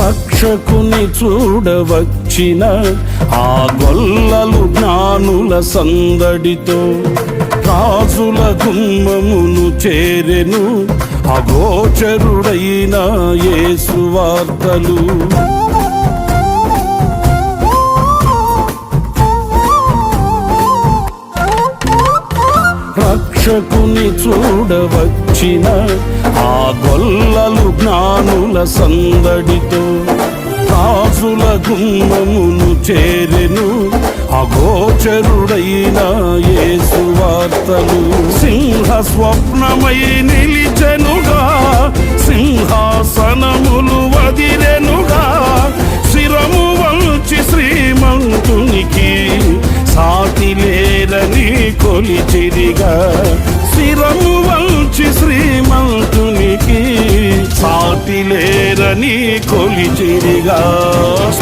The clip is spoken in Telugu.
రక్షకుని చూడవచ్చిన ఆ గొల్లలు జ్ఞానుల సందడితో రాజుల గుమ్మమును చేరెను అగోచరుడైన యేసు వార్తలు. రక్షకుని చూడవచ్చిన ఆ గొల్లలు జ్ఞానుల సందడితో రాజుల గుమ్మమును చేరెను అగోచరుడైన యేసు వార్తలు. సింహ స్వప్నమై నిలిచెనుగా, సింహాసనములు వదిరెనుగా, శిరము వంచి శ్రీమంతునికి సాటి లేరని కొలిచిరిగా. శిరము వంచి శ్రీమంతునికి సాటి లేరని కొలిచిరిగా.